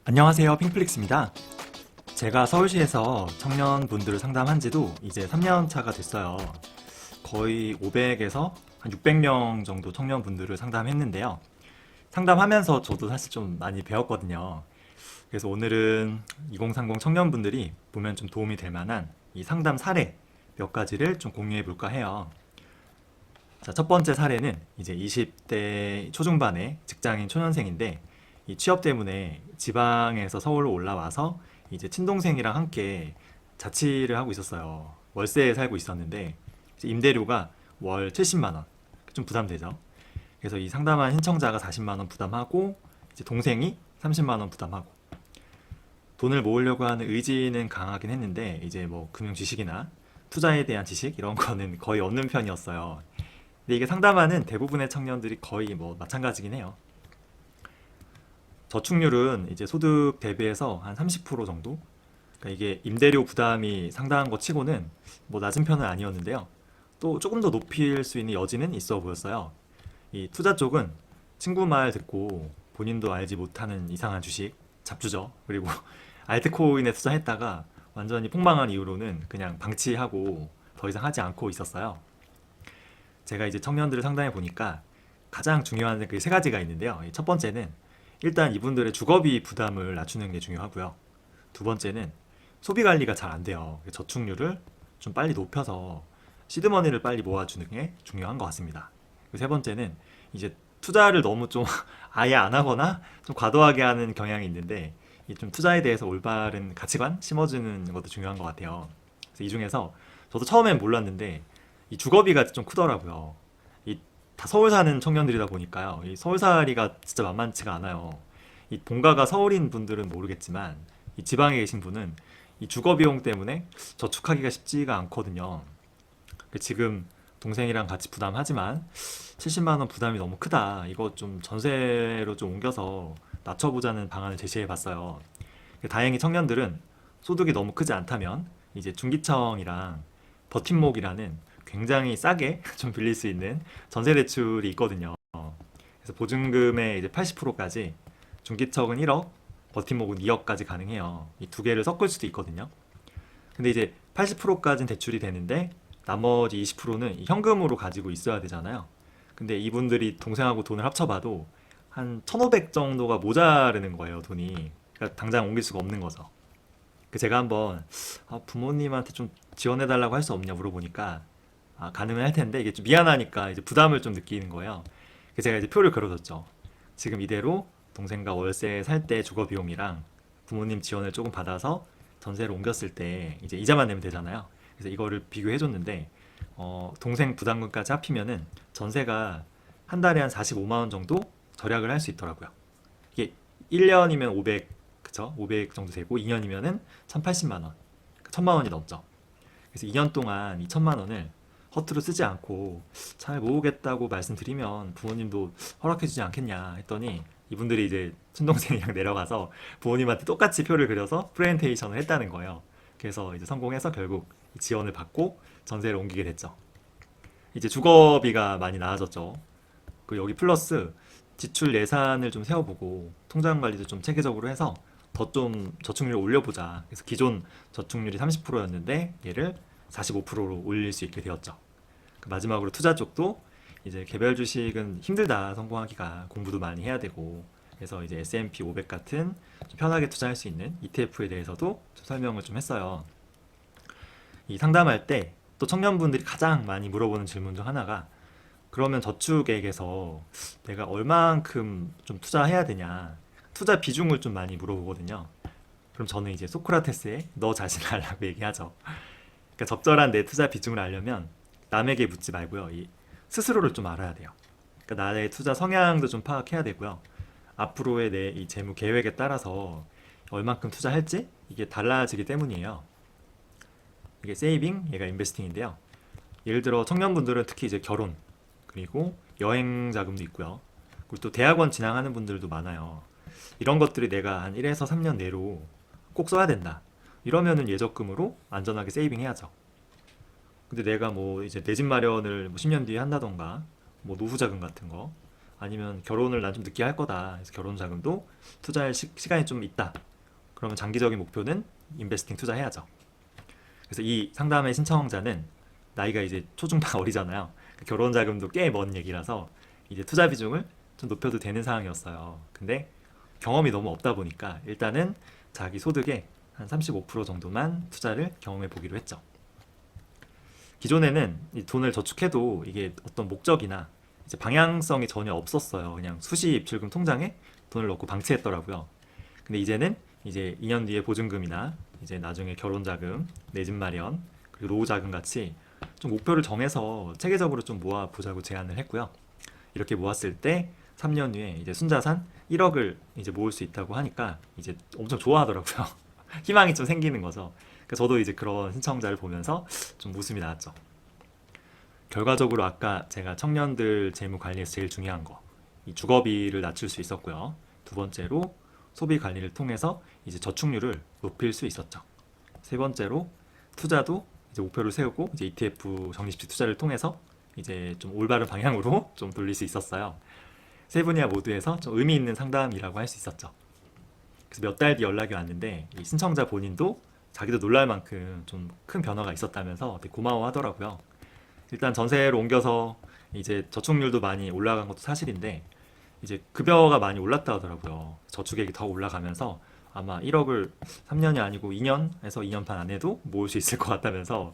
안녕하세요. 핑플릭스입니다. 제가 서울시에서 청년분들을 상담한 지도 이제 3년 차가 됐어요. 거의 500에서 한 600명 정도 청년분들을 상담했는데요. 상담하면서 저도 사실 좀 많이 배웠거든요. 그래서 오늘은 2030 청년분들이 보면 좀 도움이 될 만한 이 상담 사례 몇 가지를 좀 공유해 볼까 해요. 자, 첫 번째 사례는 이제 20대 초중반의 직장인 초년생인데 이 취업 때문에 지방에서 서울로 올라와서 이제 친동생이랑 함께 자취를 하고 있었어요. 월세에 살고 있었는데 이제 임대료가 월 70만 원. 좀 부담되죠. 그래서 이 상담한 신청자가 40만 원 부담하고 이제 동생이 30만 원 부담하고 돈을 모으려고 하는 의지는 강하긴 했는데 이제 뭐 금융 지식이나 투자에 대한 지식 이런 거는 거의 없는 편이었어요. 근데 이게 상담하는 대부분의 청년들이 거의 뭐 마찬가지긴 해요. 저축률은 이제 소득 대비해서 한 30% 정도? 그러니까 이게 임대료 부담이 상당한 것 치고는 뭐 낮은 편은 아니었는데요. 또 조금 더 높일 수 있는 여지는 있어 보였어요. 이 투자 쪽은 친구 말 듣고 본인도 알지 못하는 이상한 주식, 잡주죠. 그리고 알트코인에 투자했다가 완전히 폭망한 이후로는 그냥 방치하고 더 이상 하지 않고 있었어요. 제가 이제 청년들을 상담해 보니까 가장 중요한 그 세 가지가 있는데요. 첫 번째는 일단 이분들의 주거비 부담을 낮추는 게 중요하고요. 두 번째는 소비 관리가 잘 안 돼요. 저축률을 좀 빨리 높여서 시드머니를 빨리 모아주는 게 중요한 것 같습니다. 세 번째는 이제 투자를 너무 좀 아예 안 하거나 좀 과도하게 하는 경향이 있는데 이 좀 투자에 대해서 올바른 가치관 심어주는 것도 중요한 것 같아요. 그래서 이 중에서 저도 처음엔 몰랐는데 이 주거비가 좀 크더라고요. 이 다 서울 사는 청년들이다 보니까요. 이 서울살이가 진짜 만만치가 않아요. 이 본가가 서울인 분들은 모르겠지만 이 지방에 계신 분은 이 주거 비용 때문에 저축하기가 쉽지가 않거든요. 지금 동생이랑 같이 부담하지만 70만 원 부담이 너무 크다. 이거 좀 전세로 좀 옮겨서 낮춰보자는 방안을 제시해 봤어요. 다행히 청년들은 소득이 너무 크지 않다면 이제 중기청이랑 버팀목이라는 굉장히 싸게 좀 빌릴 수 있는 전세 대출이 있거든요. 그래서 보증금의 이제 80%까지 중기청은 1억, 버팀목은 2억까지 가능해요. 이 두 개를 섞을 수도 있거든요. 근데 이제 80%까지는 대출이 되는데 나머지 20%는 현금으로 가지고 있어야 되잖아요. 근데 이분들이 동생하고 돈을 합쳐봐도 한 1,500 정도가 모자르는 거예요, 돈이. 그러니까 당장 옮길 수가 없는 거죠. 제가 한번 부모님한테 좀 지원해달라고 할 수 없냐 물어보니까 가능은 할 텐데 이게 좀 미안하니까 이제 부담을 좀 느끼는 거예요. 그래서 제가 이제 표를 걸어뒀죠. 지금 이대로 동생과 월세 살 때 주거 비용이랑 부모님 지원을 조금 받아서 전세를 옮겼을 때 이제 이자만 내면 되잖아요. 그래서 이거를 비교해 줬는데 동생 부담금까지 합치면은 전세가 한 달에 한 45만 원 정도 절약을 할 수 있더라고요. 이게 1년이면 500, 그쵸? 500 정도 되고 2년이면은 1,080만 원, 1,000만 원이 넘죠. 그래서 2년 동안 이 1,000만 원을 허투루 쓰지 않고 잘 모으겠다고 말씀드리면 부모님도 허락해주지 않겠냐 했더니 이분들이 이제 친동생이랑 내려가서 부모님한테 똑같이 표를 그려서 프레젠테이션을 했다는 거예요. 그래서 이제 성공해서 결국 지원을 받고 전세를 옮기게 됐죠. 이제 주거비가 많이 나아졌죠. 그 여기 플러스 지출 예산을 좀 세워보고 통장 관리도 좀 체계적으로 해서 더 좀 저축률을 올려보자. 그래서 기존 저축률이 30%였는데 얘를 45%로 올릴 수 있게 되었죠. 마지막으로 투자 쪽도 이제 개별 주식은 힘들다 성공하기가 공부도 많이 해야 되고 그래서 이제 S&P 500 같은 좀 편하게 투자할 수 있는 ETF에 대해서도 좀 설명을 좀 했어요. 이 상담할 때 또 청년분들이 가장 많이 물어보는 질문 중 하나가 그러면 저축액에서 내가 얼만큼 좀 투자해야 되냐 투자 비중을 좀 많이 물어보거든요. 그럼 저는 이제 소크라테스의 너 자신 알라고 얘기하죠. 그러니까 적절한 내 투자 비중을 알려면 남에게 묻지 말고요. 이 스스로를 좀 알아야 돼요. 그러니까 나의 투자 성향도 좀 파악해야 되고요. 앞으로의 내 이 재무 계획에 따라서 얼만큼 투자할지 이게 달라지기 때문이에요. 이게 세이빙, 얘가 인베스팅인데요. 예를 들어 청년분들은 특히 이제 결혼 그리고 여행 자금도 있고요. 그리고 또 대학원 진학하는 분들도 많아요. 이런 것들이 내가 한 1에서 3년 내로 꼭 써야 된다. 이러면은 예적금으로 안전하게 세이빙 해야죠. 근데 내가 뭐 이제 내 집 마련을 뭐 10년 뒤에 한다던가 뭐 노후 자금 같은 거 아니면 결혼을 난 좀 늦게 할 거다. 그래서 결혼 자금도 투자할 시간이 좀 있다. 그러면 장기적인 목표는 인베스팅 투자해야죠. 그래서 이 상담의 신청자는 나이가 이제 초중반 어리잖아요. 결혼 자금도 꽤 먼 얘기라서 이제 투자 비중을 좀 높여도 되는 상황이었어요. 근데 경험이 너무 없다 보니까 일단은 자기 소득의 한 35% 정도만 투자를 경험해 보기로 했죠. 기존에는 이 돈을 저축해도 이게 어떤 목적이나 이제 방향성이 전혀 없었어요. 그냥 수시 입출금 통장에 돈을 넣고 방치했더라고요. 근데 이제는 이제 2년 뒤에 보증금이나 이제 나중에 결혼 자금, 내 집 마련, 그리고 노후 자금 같이 좀 목표를 정해서 체계적으로 좀 모아 보자고 제안을 했고요. 이렇게 모았을 때 3년 후에 이제 순자산 1억을 이제 모을 수 있다고 하니까 이제 엄청 좋아하더라고요. 희망이 좀 생기는 거죠. 그러니까 저도 이제 그런 신청자를 보면서 좀 웃음이 나왔죠. 결과적으로 아까 제가 청년들 재무 관리에서 제일 중요한 거, 이 주거비를 낮출 수 있었고요. 두 번째로 소비 관리를 통해서 이제 저축률을 높일 수 있었죠. 세 번째로 투자도 이제 목표를 세우고 이제 ETF 적립식 투자를 통해서 이제 좀 올바른 방향으로 좀 돌릴 수 있었어요. 세 분야 모두에서 좀 의미 있는 상담이라고 할 수 있었죠. 그래서 몇 달 뒤 연락이 왔는데 이 신청자 본인도 자기도 놀랄 만큼 좀 큰 변화가 있었다면서 되게 고마워하더라고요. 일단 전세로 옮겨서 이제 저축률도 많이 올라간 것도 사실인데 이제 급여가 많이 올랐다 하더라고요. 저축액이 더 올라가면서 아마 1억을 3년이 아니고 2년에서 2년 반 안에도 모을 수 있을 것 같다면서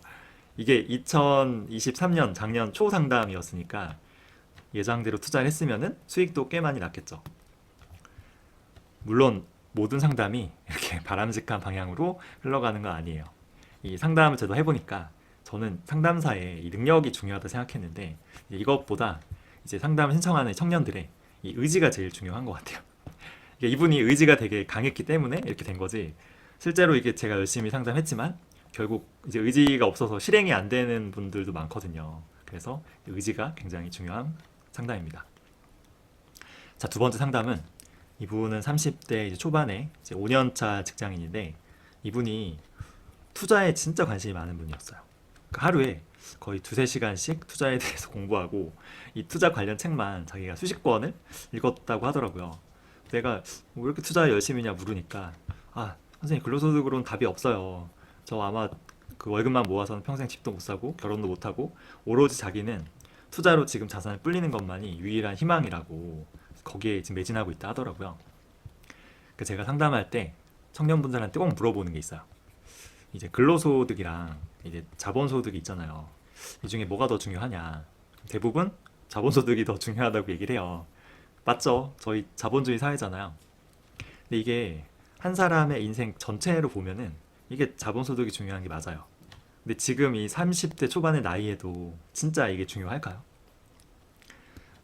이게 2023년 작년 초 상담이었으니까 예상대로 투자를 했으면은 수익도 꽤 많이 났겠죠. 물론 모든 상담이 이렇게 바람직한 방향으로 흘러가는 건 아니에요. 이 상담을 저도 해보니까 저는 상담사의 이 능력이 중요하다 생각했는데 이것보다 이제 상담을 신청하는 청년들의 이 의지가 제일 중요한 것 같아요. 이분이 의지가 되게 강했기 때문에 이렇게 된 거지. 실제로 이게 제가 열심히 상담했지만 결국 이제 의지가 없어서 실행이 안 되는 분들도 많거든요. 그래서 의지가 굉장히 중요한 상담입니다. 자, 두 번째 상담은 이분은 30대 이제 초반에 이제 5년차 직장인인데 이분이 투자에 진짜 관심이 많은 분이었어요. 그러니까 하루에 거의 두세 시간씩 투자에 대해서 공부하고 이 투자 관련 책만 자기가 수십 권을 읽었다고 하더라고요. 내가 왜 이렇게 투자 열심히 냐 물으니까 아 선생님 근로소득으로는 답이 없어요. 저 아마 그 월급만 모아서는 평생 집도 못 사고 결혼도 못 하고 오로지 자기는 투자로 지금 자산을 불리는 것만이 유일한 희망이라고 거기에 지금 매진하고 있다 하더라고요. 그 제가 상담할 때 청년분들한테 꼭 물어보는 게 있어요. 이제 근로소득이랑 이제 자본소득이 있잖아요. 이 중에 뭐가 더 중요하냐? 대부분 자본소득이 더 중요하다고 얘기를 해요. 맞죠? 저희 자본주의 사회잖아요. 근데 이게 한 사람의 인생 전체로 보면은 이게 자본소득이 중요한 게 맞아요. 근데 지금 이 30대 초반의 나이에도 진짜 이게 중요할까요?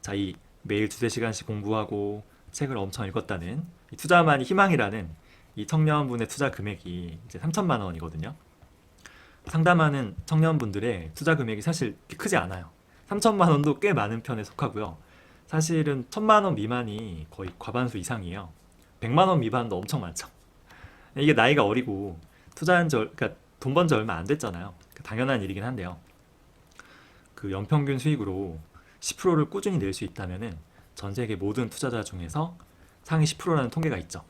자, 이 매일 두세 시간씩 공부하고 책을 엄청 읽었다는 이 투자만이 희망이라는 이 청년분의 투자 금액이 이제 3천만 원이거든요. 상담하는 청년분들의 투자 금액이 사실 그렇게 크지 않아요. 3천만 원도 꽤 많은 편에 속하고요. 사실은 1천만 원 미만이 거의 과반수 이상이에요. 100만 원 미만도 엄청 많죠. 이게 나이가 어리고 투자한 지 그러니까 돈 번 지 얼마 안 됐잖아요. 당연한 일이긴 한데요. 그 연평균 수익으로 10%를 꾸준히 낼 수 있다면은 전 세계 모든 투자자 중에서 상위 10%라는 통계가 있죠.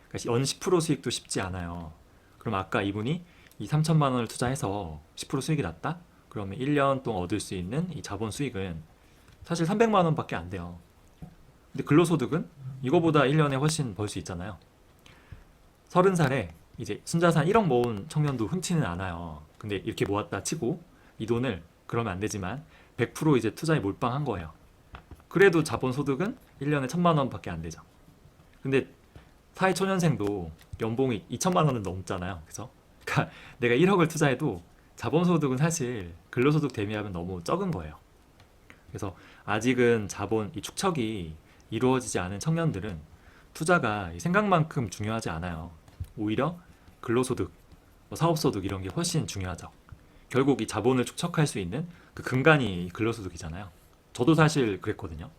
그러니까 연 10% 수익도 쉽지 않아요. 그럼 아까 이분이 이 3천만 원을 투자해서 10% 수익이 났다? 그러면 1년 동안 얻을 수 있는 이 자본 수익은 사실 300만 원밖에 안 돼요. 근데 근로소득은 이거보다 1년에 훨씬 벌 수 있잖아요. 30살에 이제 순자산 1억 모은 청년도 흔치는 않아요. 근데 이렇게 모았다 치고 이 돈을 그러면 안 되지만 100% 이제 투자에 몰빵한 거예요. 그래도 자본소득은 1년에 1천만 원밖에 안 되죠. 근데 사회초년생도 연봉이 2천만 원은 넘잖아요. 그죠? 그러니까 내가 1억을 투자해도 자본소득은 사실 근로소득 대비하면 너무 적은 거예요. 그래서 아직은 자본 이 축적이 이루어지지 않은 청년들은 투자가 생각만큼 중요하지 않아요. 오히려 근로소득, 뭐 사업소득 이런 게 훨씬 중요하죠. 결국 이 자본을 축적할 수 있는 그 근간이 근로소득이잖아요. 저도 사실 그랬거든요.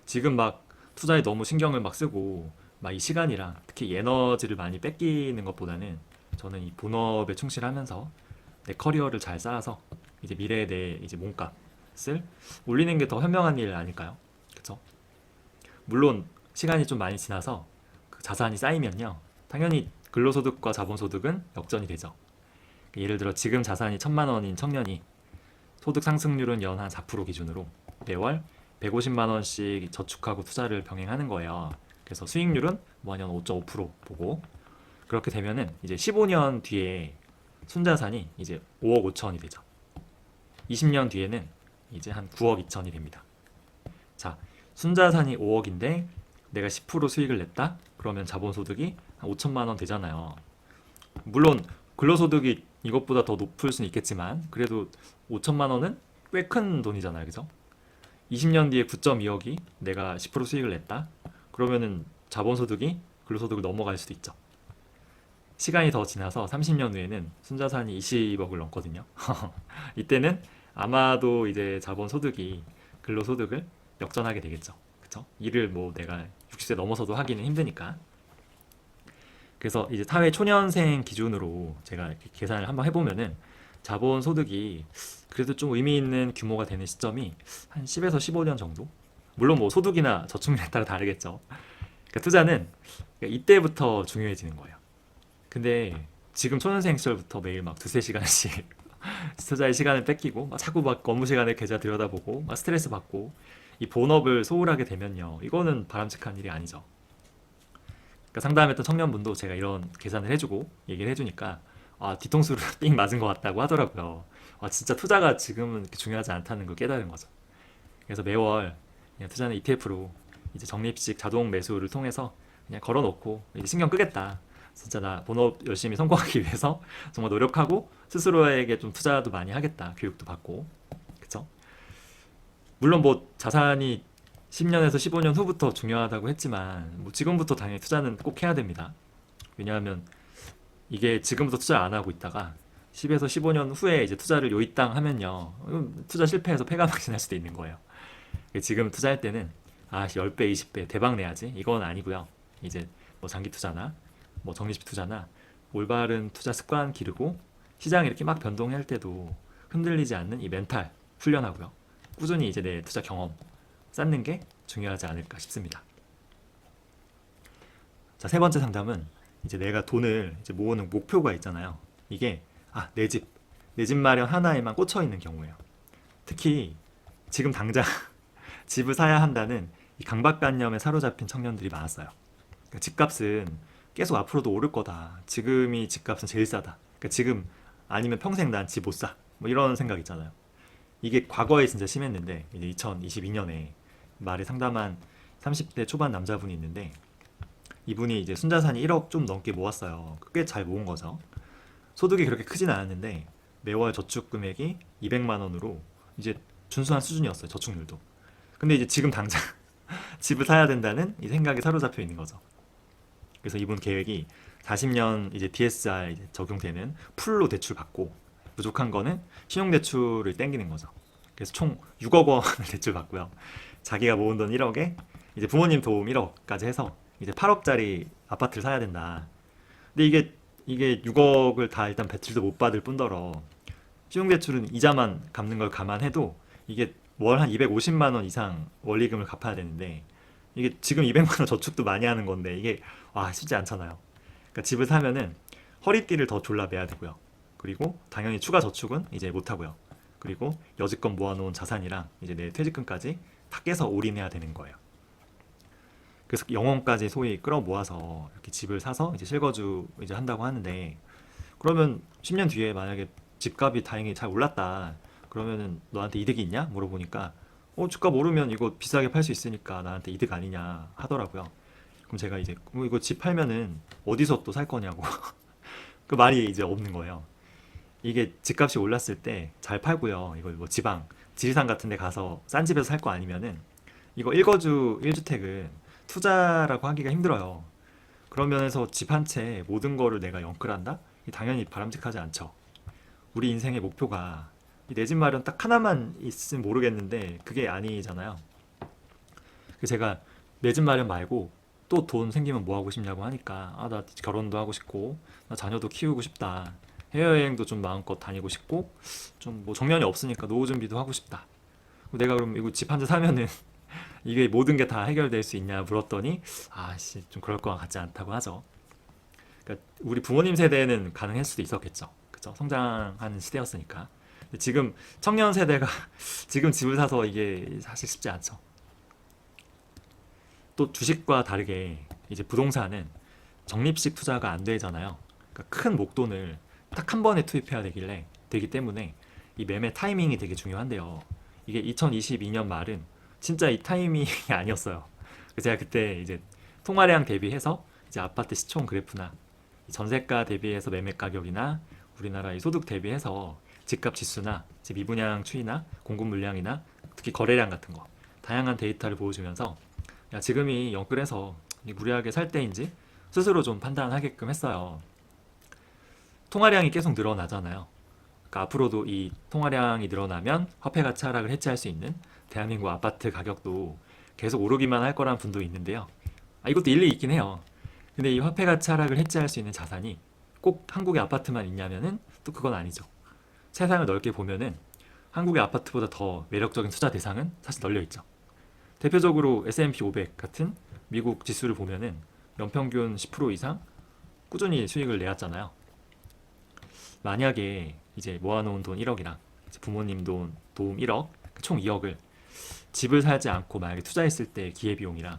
지금 막 투자에 너무 신경을 막 쓰고 막 이 시간이랑 특히 이 에너지를 많이 뺏기는 것보다는 저는 이 본업에 충실하면서 내 커리어를 잘 쌓아서 이제 미래에 내 이제 몸값을 올리는 게 더 현명한 일 아닐까요? 그쵸? 물론 시간이 좀 많이 지나서 그 자산이 쌓이면요. 당연히 근로소득과 자본소득은 역전이 되죠. 예를 들어 지금 자산이 1,000만 원인 청년이 소득 상승률은 연 한 4% 기준으로 매월 150만 원씩 저축하고 투자를 병행하는 거예요. 그래서 수익률은 뭐 연 5.5% 보고 그렇게 되면은 이제 15년 뒤에 순자산이 이제 5억 5천이 되죠. 20년 뒤에는 이제 한 9억 2천이 됩니다. 자, 순자산이 5억인데 내가 10% 수익을 냈다? 그러면 자본소득이 한 5천만 원 되잖아요. 물론 근로소득이 이것보다 더 높을 수는 있겠지만 그래도 5천만 원은 꽤 큰 돈이잖아요. 그죠? 20년 뒤에 9.2억이 내가 10% 수익을 냈다? 그러면은 자본소득이 근로소득을 넘어갈 수도 있죠. 시간이 더 지나서 30년 후에는 순자산이 20억을 넘거든요. 이때는 아마도 이제 자본소득이 근로소득을 역전하게 되겠죠. 그쵸? 일을 뭐 내가 60세 넘어서도 하기는 힘드니까. 그래서 이제 사회 초년생 기준으로 제가 이렇게 계산을 한번 해보면은 자본소득이 그래도 좀 의미 있는 규모가 되는 시점이 한 10에서 15년 정도? 물론 뭐 소득이나 저축률에 따라 다르겠죠. 그러니까 투자는 이때부터 중요해지는 거예요. 근데 지금 초년생 시절부터 매일 막 두세 시간씩 투자의 시간을 뺏기고 막 자꾸 막 업무 시간에 계좌 들여다보고 막 스트레스 받고 이 본업을 소홀하게 되면요. 이거는 바람직한 일이 아니죠. 그러니까 상담했던 청년분도 제가 이런 계산을 해주고 얘기를 해주니까 아, 뒤통수를 삥 맞은 것 같다고 하더라고요. 아, 진짜 투자가 지금은 이렇게 중요하지 않다는 걸 깨달은 거죠. 그래서 매월 그냥 투자는 ETF로 이제 적립식 자동 매수를 통해서 그냥 걸어놓고 이제 신경 끄겠다. 진짜 나 본업 열심히 성공하기 위해서 정말 노력하고 스스로에게 좀 투자도 많이 하겠다. 교육도 받고. 그쵸? 물론 뭐 자산이 10년에서 15년 후부터 중요하다고 했지만 뭐 지금부터 당연히 투자는 꼭 해야 됩니다. 왜냐하면 이게 지금부터 투자 안 하고 있다가 10에서 15년 후에 이제 투자를 요이땅 하면요. 투자 실패해서 폐가망신할 수도 있는 거예요. 지금 투자할 때는 아 10배, 20배 대박 내야지. 이건 아니고요. 이제 뭐 장기 투자나 뭐 적립식 투자나 올바른 투자 습관 기르고 시장이 이렇게 막 변동할 때도 흔들리지 않는 이 멘탈 훈련하고요. 꾸준히 이제 내 투자 경험 쌓는 게 중요하지 않을까 싶습니다. 자, 세 번째 상담은 이제 내가 돈을 이제 모으는 목표가 있잖아요. 이게 아, 내 집 마련 하나에만 꽂혀 있는 경우예요. 특히 지금 당장 집을 사야 한다는 이 강박관념에 사로잡힌 청년들이 많았어요. 그러니까 집값은 계속 앞으로도 오를 거다. 지금이 집값은 제일 싸다. 그러니까 지금 아니면 평생 난 집 못 사. 뭐 이런 생각 있잖아요. 이게 과거에 진짜 심했는데 이제 2022년에 말에 상담한 30대 초반 남자분이 있는데 이분이 이제 순자산이 1억 좀 넘게 모았어요. 꽤 잘 모은 거죠. 소득이 그렇게 크진 않았는데 매월 저축 금액이 200만 원으로 이제 준수한 수준이었어요. 저축률도. 근데 이제 지금 당장 집을 사야 된다는 이 생각에 사로잡혀 있는 거죠. 그래서 이분 계획이 40년 이제 DSR 이제 적용되는 풀로 대출 받고 부족한 거는 신용대출을 땡기는 거죠. 그래서 총 6억 원을 대출 받고요. 자기가 모은 돈 1억에 이제 부모님 도움 1억까지 해서 이제 8억짜리 아파트를 사야 된다. 근데 이게 6억을 다 일단 대출도 못 받을 뿐더러 신용대출은 이자만 갚는 걸 감안해도 이게 월 한 250만 원 이상 원리금을 갚아야 되는데 이게 지금 200만 원 저축도 많이 하는 건데 이게 와 쉽지 않잖아요. 그러니까 집을 사면은 허리띠를 더 졸라 매야 되고요. 그리고 당연히 추가 저축은 이제 못 하고요. 그리고 여지껏 모아놓은 자산이랑 이제 내 퇴직금까지 다 깨서 올인해야 되는 거예요. 그래서 영혼까지 소위 끌어 모아서 이렇게 집을 사서 이제 실거주 이제 한다고 하는데 그러면 10년 뒤에 만약에 집값이 다행히 잘 올랐다. 그러면은 너한테 이득이 있냐? 물어보니까 집값 오르면 이거 비싸게 팔 수 있으니까 나한테 이득 아니냐 하더라고요. 그럼 제가 이제 이거 집 팔면은 어디서 또 살 거냐고 그 말이 이제 없는 거예요. 이게 집값이 올랐을 때 잘 팔고요. 이거 뭐 지방, 지리산 같은 데 가서 싼 집에서 살 거 아니면은 이거 1거주 1주택은 투자라고 하기가 힘들어요. 그런 면에서 집 한 채 모든 거를 내가 영끌한다? 당연히 바람직하지 않죠. 우리 인생의 목표가 내 집 마련 딱 하나만 있으면 모르겠는데 그게 아니잖아요. 그래서 제가 내 집 마련 말고 또 돈 생기면 뭐 하고 싶냐고 하니까 아, 나 결혼도 하고 싶고 나 자녀도 키우고 싶다. 해외여행도 좀 마음껏 다니고 싶고 좀 뭐 정년이 없으니까 노후 준비도 하고 싶다. 내가 그럼 이거 집 한 채 사면은 이게 모든 게 다 해결될 수 있냐 물었더니 아씨 좀 그럴 것 같지 않다고 하죠. 그러니까 우리 부모님 세대는 가능할 수도 있었겠죠. 그죠? 성장하는 시대였으니까. 근데 지금 청년 세대가 지금 집을 사서 이게 사실 쉽지 않죠. 또 주식과 다르게 이제 부동산은 적립식 투자가 안 되잖아요. 그러니까 큰 목돈을 딱 한 번에 투입해야 되기 때문에 이 매매 타이밍이 되게 중요한데요. 이게 2022년 말은 진짜 이 타이밍이 아니었어요. 그래서 제가 그때 이제 통화량 대비해서 이제 아파트 시총 그래프나 전세가 대비해서 매매 가격이나 우리나라의 소득 대비해서 집값 지수나 집 미분양 추이나 공급 물량이나 특히 거래량 같은 거 다양한 데이터를 보여주면서 야, 지금이 영끌해서 무리하게 살 때인지 스스로 좀 판단하게끔 했어요. 통화량이 계속 늘어나잖아요. 그러니까 앞으로도 이 통화량이 늘어나면 화폐 가치 하락을 해치할 수 있는 대한민국 아파트 가격도 계속 오르기만 할 거란 분도 있는데요. 이것도 일리 있긴 해요. 근데 이 화폐 가치 하락을 해치할 수 있는 자산이 꼭 한국의 아파트만 있냐면은 또 그건 아니죠. 세상을 넓게 보면은 한국의 아파트보다 더 매력적인 투자 대상은 사실 널려 있죠. 대표적으로 S&P 500 같은 미국 지수를 보면은 연평균 10% 이상 꾸준히 수익을 내왔잖아요. 만약에 이제 모아놓은 돈 1억이랑 부모님 돈 도움 1억, 총 2억을 집을 사지 않고 만약에 투자했을 때 기회비용이랑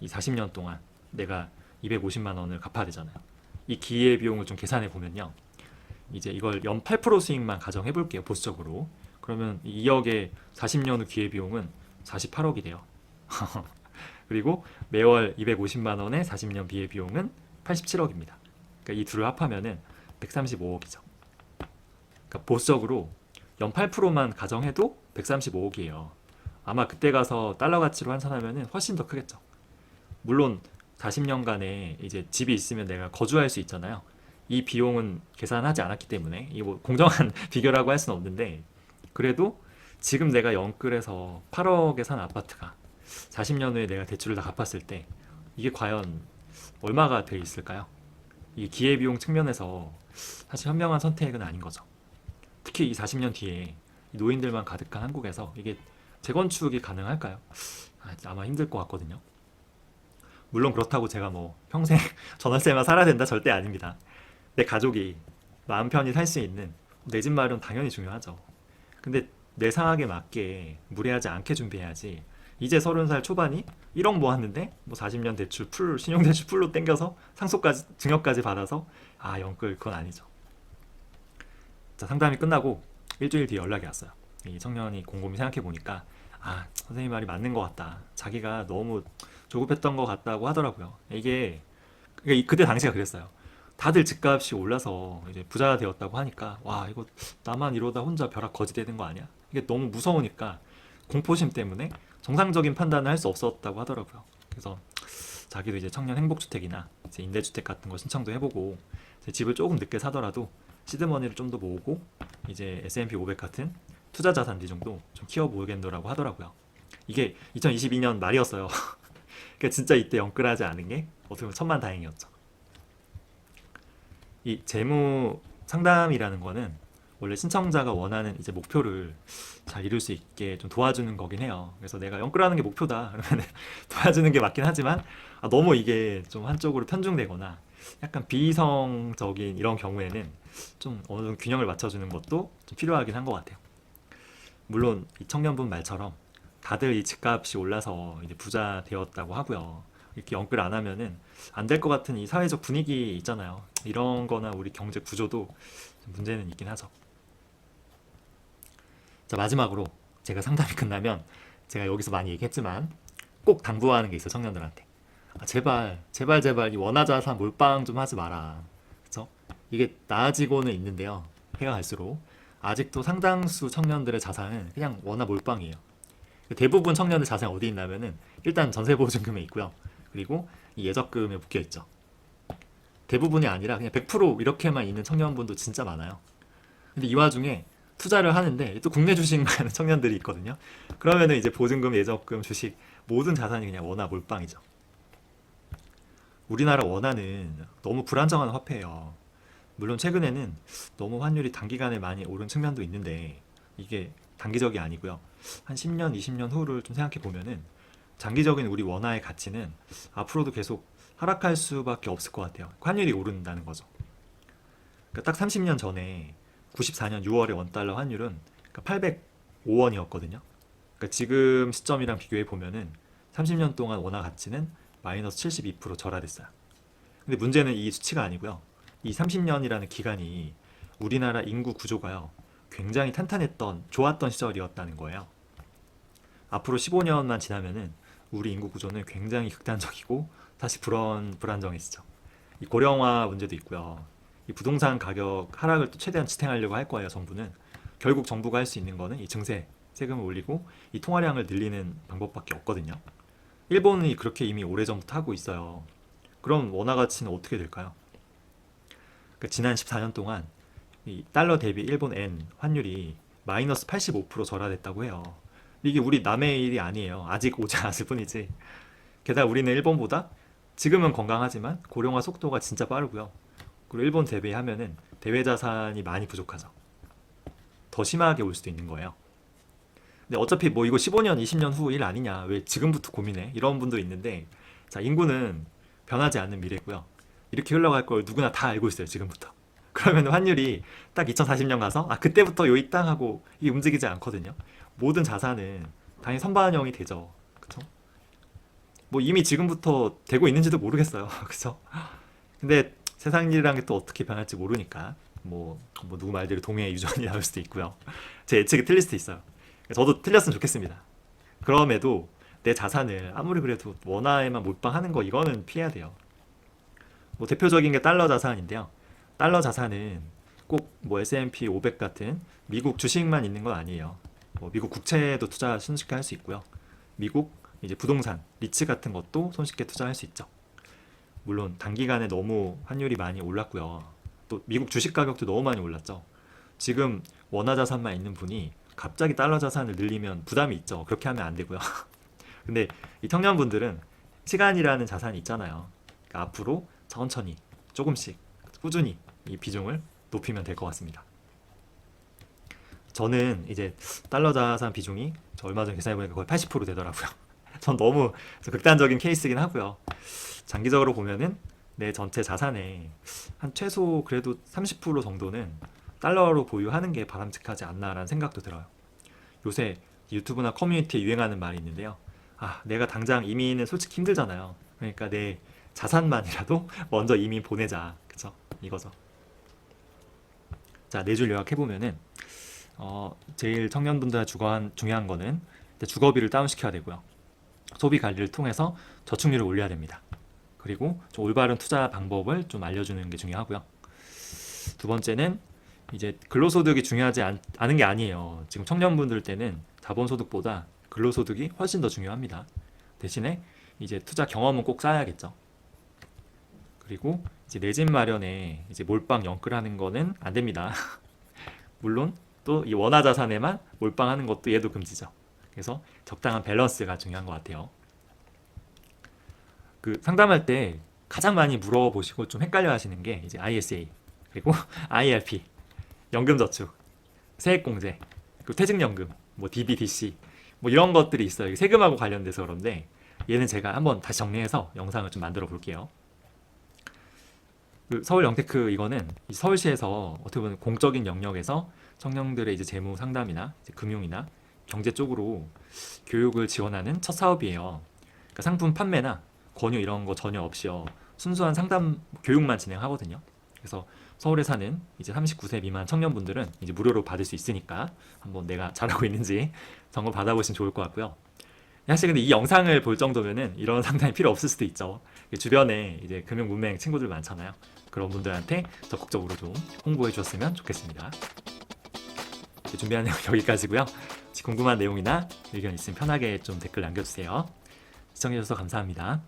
이 40년 동안 내가 250만 원을 갚아야 되잖아요. 이 기회비용을 좀 계산해 보면요. 이제 이걸 연 8% 수익만 가정해 볼게요. 보수적으로. 그러면 2억의 40년 후 기회비용은 48억이 돼요. 그리고 매월 250만 원의 40년 기회비용은 87억입니다. 그러니까 이 둘을 합하면은 135억이죠. 그러니까 보수적으로 연 8%만 가정해도 135억이에요. 아마 그때 가서 달러 가치로 환산하면은 훨씬 더 크겠죠. 물론 40년간에 이제 집이 있으면 내가 거주할 수 있잖아요. 이 비용은 계산하지 않았기 때문에 이게 뭐 공정한 비교라고 할 수는 없는데 그래도 지금 내가 영끌에서 8억에 산 아파트가 40년 후에 내가 대출을 다 갚았을 때 이게 과연 얼마가 돼 있을까요? 이게 기회비용 측면에서 사실 현명한 선택은 아닌 거죠. 특히 이 40년 뒤에 이 노인들만 가득한 한국에서 이게 재건축이 가능할까요? 아마 힘들 것 같거든요. 물론 그렇다고 제가 뭐 평생 전월세만 살아야 된다 절대 아닙니다. 내 가족이 마음 편히 살 수 있는 내 집 마련 당연히 중요하죠. 근데 내 상황에 맞게 무리하지 않게 준비해야지. 이제 30살 초반이 1억 모았는데 뭐 40년 대출 풀 신용대출 풀로 땡겨서 상속까지 증여까지 받아서 영끌 그건 아니죠. 자, 상담이 끝나고 일주일 뒤에 연락이 왔어요. 이 청년이 곰곰이 생각해 보니까 선생님 말이 맞는 것 같다. 자기가 너무 조급했던 것 같다고 하더라고요. 이게 그때 당시가 그랬어요. 다들 집값이 올라서 이제 부자가 되었다고 하니까 와 이거 나만 이러다 혼자 벼락 거지 되는 거 아니야? 이게 너무 무서우니까 공포심 때문에 정상적인 판단을 할 수 없었다고 하더라고요. 그래서 자기도 이제 청년 행복주택이나 이제 임대주택 같은 거 신청도 해보고 이제 집을 조금 늦게 사더라도 시드머니를 좀 더 모으고 이제 S&P 500 같은 투자 자산 비중도 좀 키워보겠노라고 하더라고요. 이게 2022년 말이었어요. 그러니까 진짜 이때 영끌하지 않은 게 어떻게 보면 천만다행이었죠. 이 재무 상담이라는 거는 원래 신청자가 원하는 이제 목표를 잘 이룰 수 있게 좀 도와주는 거긴 해요. 그래서 내가 영끌하는 게 목표다 그러면 도와주는 게 맞긴 하지만 너무 이게 좀 한쪽으로 편중되거나 약간 비이성적인 이런 경우에는 좀 어느 정도 균형을 맞춰주는 것도 좀 필요하긴 한 것 같아요. 물론 이 청년분 말처럼 다들 이 집값이 올라서 이제 부자 되었다고 하고요. 이렇게 영끌 안 하면은 안 될 것 같은 이 사회적 분위기 있잖아요. 이런 거나 우리 경제 구조도 문제는 있긴 하죠. 자, 마지막으로 제가 상담이 끝나면 제가 여기서 많이 얘기했지만 꼭 당부하는 게 있어요, 청년들한테. 제발, 제발, 제발 이 원화자산 몰빵 좀 하지 마라. 그쵸? 이게 나아지고는 있는데요. 해가 갈수록 아직도 상당수 청년들의 자산은 그냥 원화 몰빵이에요. 대부분 청년들 자산이 어디 있냐면은 일단 전세보증금에 있고요. 그리고 이 예적금에 묶여 있죠. 대부분이 아니라 그냥 100% 이렇게만 있는 청년분도 진짜 많아요. 근데 이 와중에 투자를 하는데 또 국내 주식만 하는 청년들이 있거든요. 그러면은 이제 보증금, 예적금, 주식 모든 자산이 그냥 원화 몰빵이죠. 우리나라 원화는 너무 불안정한 화폐예요. 물론 최근에는 너무 환율이 단기간에 많이 오른 측면도 있는데 이게 단기적이 아니고요. 한 10년, 20년 후를 좀 생각해 보면은 장기적인 우리 원화의 가치는 앞으로도 계속 하락할 수밖에 없을 것 같아요. 환율이 오른다는 거죠. 그러니까 딱 30년 전에 94년 6월의 원달러 환율은 805원이었거든요. 그러니까 지금 시점이랑 비교해 보면은 30년 동안 원화 가치는 마이너스 72% 절하됐어요. 근데 문제는 이 수치가 아니고요. 이 30년이라는 기간이 우리나라 인구 구조가요, 굉장히 탄탄했던, 좋았던 시절이었다는 거예요. 앞으로 15년만 지나면은 우리 인구 구조는 굉장히 극단적이고 다시 불안정해지죠. 이 고령화 문제도 있고요. 이 부동산 가격 하락을 또 최대한 지탱하려고 할 거예요, 정부는. 결국 정부가 할 수 있는 거는 이 증세, 세금을 올리고 이 통화량을 늘리는 방법밖에 없거든요. 일본이 그렇게 이미 오래전부터 하고 있어요. 그럼 원화 가치는 어떻게 될까요? 그러니까 지난 14년 동안 이 달러 대비 일본 엔 환율이 마이너스 85% 절하됐다고 해요. 이게 우리 남의 일이 아니에요. 아직 오지 않았을 뿐이지. 게다가 우리는 일본보다 지금은 건강하지만 고령화 속도가 진짜 빠르고요. 그리고 일본 대비하면은 대외 자산이 많이 부족하죠. 더 심하게 올 수도 있는 거예요. 근데 어차피 뭐 이거 15년, 20년 후 일 아니냐, 왜 지금부터 고민해? 이런 분도 있는데, 자, 인구는 변하지 않는 미래고요. 이렇게 흘러갈 걸 누구나 다 알고 있어요, 지금부터. 그러면 환율이 딱 2040년 가서 그때부터 요이 땅 하고 이게 움직이지 않거든요. 모든 자산은 당연히 선반영이 되죠. 그쵸? 뭐 이미 지금부터 되고 있는지도 모르겠어요. 그쵸? 근데 세상 일이란 게 또 어떻게 변할지 모르니까 뭐 누구 말대로 동해 유전이 나올 수도 있고요. 제 예측이 틀릴 수도 있어요. 저도 틀렸으면 좋겠습니다. 그럼에도 내 자산을 아무리 그래도 원화에만 몰빵하는 거 이거는 피해야 돼요. 뭐 대표적인 게 달러 자산인데요. 달러 자산은 꼭 뭐 S&P 500 같은 미국 주식만 있는 건 아니에요. 뭐 미국 국채도 투자 손쉽게 할 수 있고요. 미국 이제 부동산, 리츠 같은 것도 손쉽게 투자할 수 있죠. 물론 단기간에 너무 환율이 많이 올랐고요. 또 미국 주식 가격도 너무 많이 올랐죠. 지금 원화 자산만 있는 분이 갑자기 달러 자산을 늘리면 부담이 있죠. 그렇게 하면 안 되고요. 근데 이 청년분들은 시간이라는 자산이 있잖아요. 그러니까 앞으로 천천히 조금씩 꾸준히 이 비중을 높이면 될 것 같습니다. 저는 이제 달러 자산 비중이 저 얼마 전에 계산해보니까 거의 80% 되더라고요. 전 너무 극단적인 케이스긴 하고요. 장기적으로 보면은 내 전체 자산의 한 최소 그래도 30% 정도는 달러로 보유하는 게 바람직하지 않나라는 생각도 들어요. 요새 유튜브나 커뮤니티에 유행하는 말이 있는데요. 내가 당장 이민은 솔직히 힘들잖아요. 그러니까 내 자산만이라도 먼저 이민 보내자. 그쵸? 이거죠. 자, 네 줄 요약해보면은, 제일 청년분들 중요한 거는 주거비를 다운시켜야 되고요. 소비 관리를 통해서 저축률을 올려야 됩니다. 그리고 좀 올바른 투자 방법을 좀 알려주는 게 중요하고요. 두 번째는 이제 근로소득이 중요하지 않은 게 아니에요. 지금 청년분들 때는 자본소득보다 근로소득이 훨씬 더 중요합니다. 대신에 이제 투자 경험은 꼭 쌓아야겠죠. 그리고 이제 내 집 마련에 이제 몰빵 영끌하는 거는 안 됩니다. 물론 또 이 원화 자산에만 몰빵하는 것도 얘도 금지죠. 그래서 적당한 밸런스가 중요한 것 같아요. 그 상담할 때 가장 많이 물어보시고 좀 헷갈려 하시는 게 이제 ISA 그리고 IRP, 연금저축, 세액공제, 그리고 퇴직연금, 뭐 DB, DC 뭐 이런 것들이 있어요. 이게 세금하고 관련돼서 그런데 얘는 제가 한번 다시 정리해서 영상을 좀 만들어 볼게요. 그 서울 영테크 이거는 서울시에서 어떻게 보면 공적인 영역에서 청년들의 이제 재무 상담이나 이제 금융이나 경제 쪽으로 교육을 지원하는 첫 사업이에요. 그러니까 상품 판매나 권유 이런 거 전혀 없이요. 순수한 상담 교육만 진행하거든요. 그래서 서울에 사는 이제 39세 미만 청년분들은 이제 무료로 받을 수 있으니까 한번 내가 잘하고 있는지 점검 받아보시면 좋을 것 같고요. 사실 근데 이 영상을 볼 정도면은 이런 상담이 필요 없을 수도 있죠. 주변에 이제 금융 문맹 친구들 많잖아요. 그런 분들한테 적극적으로 좀 홍보해 주셨으면 좋겠습니다. 준비한 내용 여기까지고요. 궁금한 내용이나 의견 있으면 편하게 좀 댓글 남겨주세요. 시청해주셔서 감사합니다.